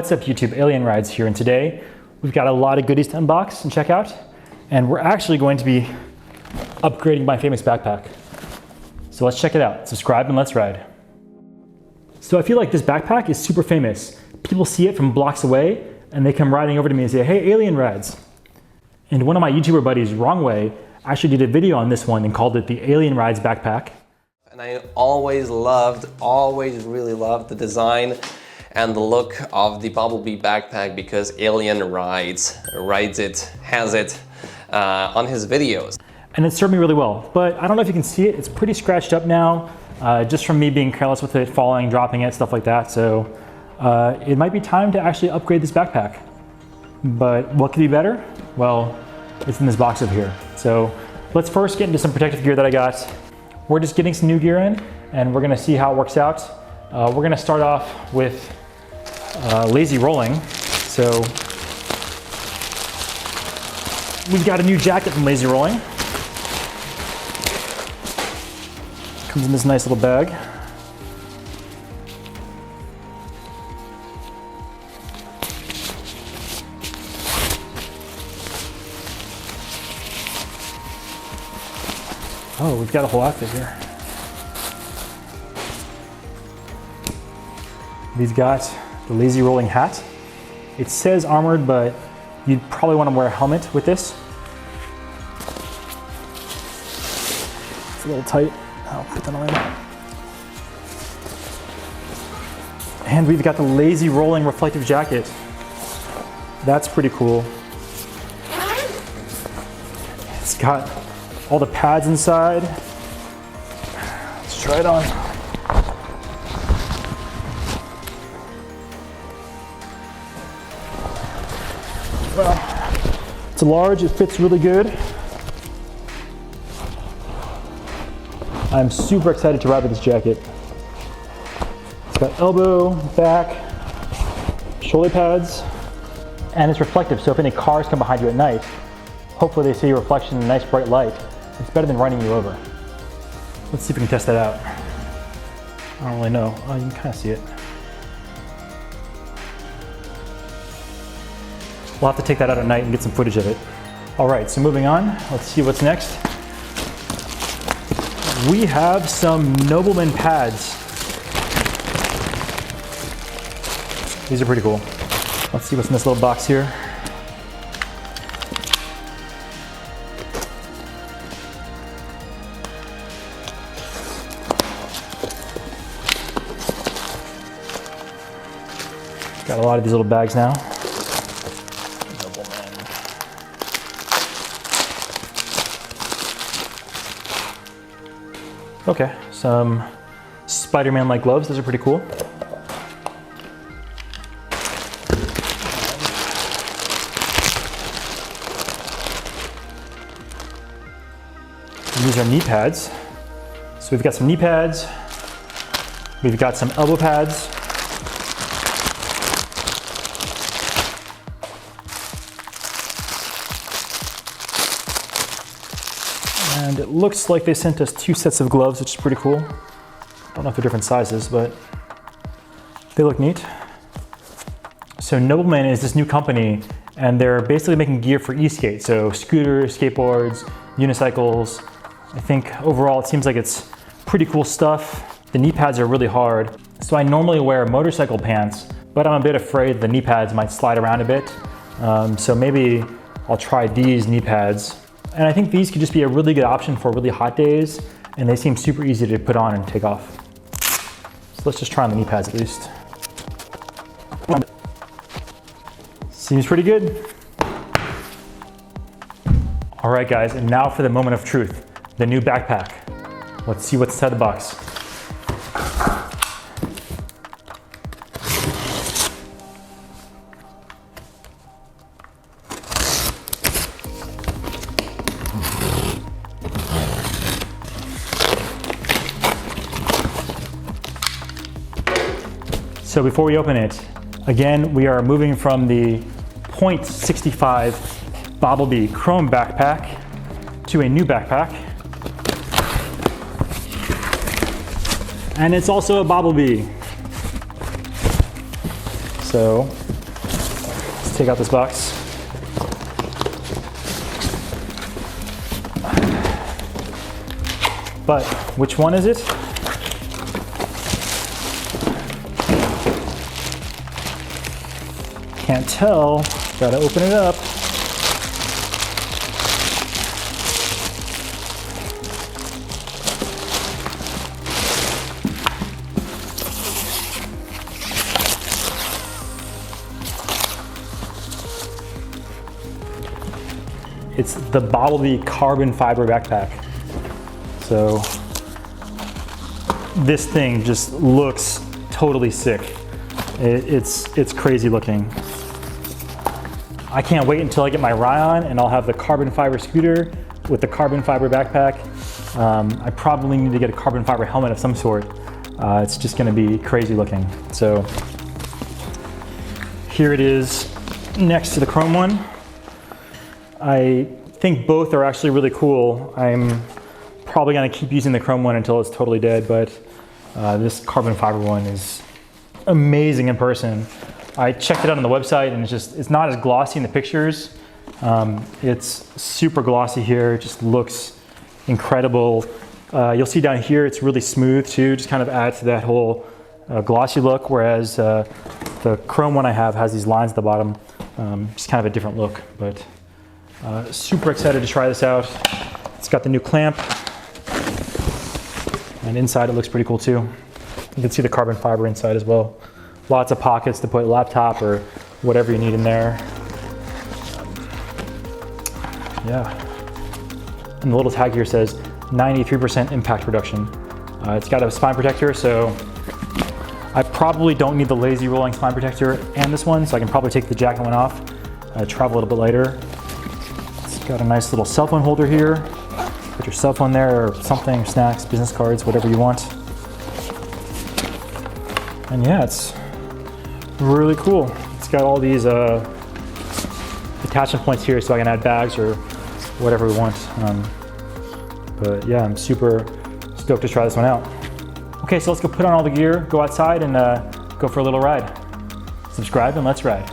What's up YouTube, Alien Rides here, and today we've got a lot of goodies to unbox and check out, and we're actually going to be upgrading my famous backpack. So let's check it out. Subscribe and let's ride. So I feel like this backpack is super famous. People see it from blocks away and they come riding over to me and say, hey, Alien Rides. And one of my YouTuber buddies, Wrong Way, actually did a video on this one and called it the Alien Rides backpack. And I always really loved the design and the look of the Boblbee backpack because Alien rides it, has it on his videos. And it served me really well, but I don't know if you can see it. It's pretty scratched up now, just from me being careless with it, falling, dropping it, stuff like that. So it might be time to actually upgrade this backpack. But what could be better? Well, it's in this box over here. So let's first get into some protective gear that I got. We're just getting some new gear in, and we're gonna see how it works out. We're gonna start off with lazy rolling. So we've got a new jacket from Lazy Rolling. Comes in this nice little bag. Oh, we've got a whole outfit here. We've got the Lazy Rolling hat. It says armored, but you'd probably want to wear a helmet with this. It's a little tight. I'll put that on. And we've got the Lazy Rolling reflective jacket. That's pretty cool. It's got all the pads inside. Let's try it on. Well, it's a large, it fits really good. I'm super excited to ride with this jacket. It's got elbow, back, shoulder pads, and it's reflective, so if any cars come behind you at night, hopefully they see your reflection in a nice bright light. It's better than running you over. Let's see if we can test that out. I don't really know. Oh, you can kind of see it. We'll have to take that out at night and get some footage of it. All right, so moving on, let's see what's next. We have some Nobleman pads. These are pretty cool. Let's see what's in this little box here. Got a lot of these little bags now. Okay, some Spider-Man-like gloves. Those are pretty cool. And these are knee pads. So we've got some knee pads. We've got some elbow pads. And it looks like they sent us 2 sets of gloves, which is pretty cool. Don't know if they're different sizes, but they look neat. So Nobleman is this new company, and they're basically making gear for e-skate. So scooters, skateboards, unicycles. I think overall it seems like it's pretty cool stuff. The knee pads are really hard. So I normally wear motorcycle pants, but I'm a bit afraid the knee pads might slide around a bit. So maybe I'll try these knee pads. And I think these could just be a really good option for really hot days, and they seem super easy to put on and take off. So let's just try on the knee pads at least. Seems pretty good. All right guys, and now for the moment of truth, the new backpack. Let's see what's inside the box. So before we open it, again, we are moving from the .65 Boblbee Chrome backpack to a new backpack. And it's also a Boblbee. So Let's take out this box. But which one is it? Can't tell. Gotta open it up. It's the Boblbee carbon fiber backpack. So this thing just looks totally sick. It's crazy looking. I can't wait until I get my ride on and I'll have the carbon fiber scooter with the carbon fiber backpack. I probably need to get a carbon fiber helmet of some sort. It's just gonna be crazy looking. So here it is next to the chrome one. I think both are actually really cool. I'm probably gonna keep using the chrome one until it's totally dead, but this carbon fiber one is amazing in person. I checked it out on the website and it's not as glossy in the pictures. It's super glossy here. It just looks incredible. You'll see down here, it's really smooth too, just kind of adds to that whole glossy look, whereas the chrome one I have has these lines at the bottom. Just kind of a different look, but super excited to try this out. It's got the new clamp, and inside it looks pretty cool too. You can see the carbon fiber inside as well. Lots of pockets to put a laptop or whatever you need in there. Yeah. And the little tag here says 93% impact reduction. It's got a spine protector, so I probably don't need the lazy rolling spine protector and this one, so I can probably take the jacket one off, travel a little bit later. It's got a nice little cell phone holder here. Put your cell phone there or something, snacks, business cards, whatever you want. And yeah, it's really cool. It's got all these attachment points here so I can add bags or whatever we want. But yeah, I'm super stoked to try this one out. Okay, so let's go put on all the gear, go outside and go for a little ride. Subscribe and let's ride.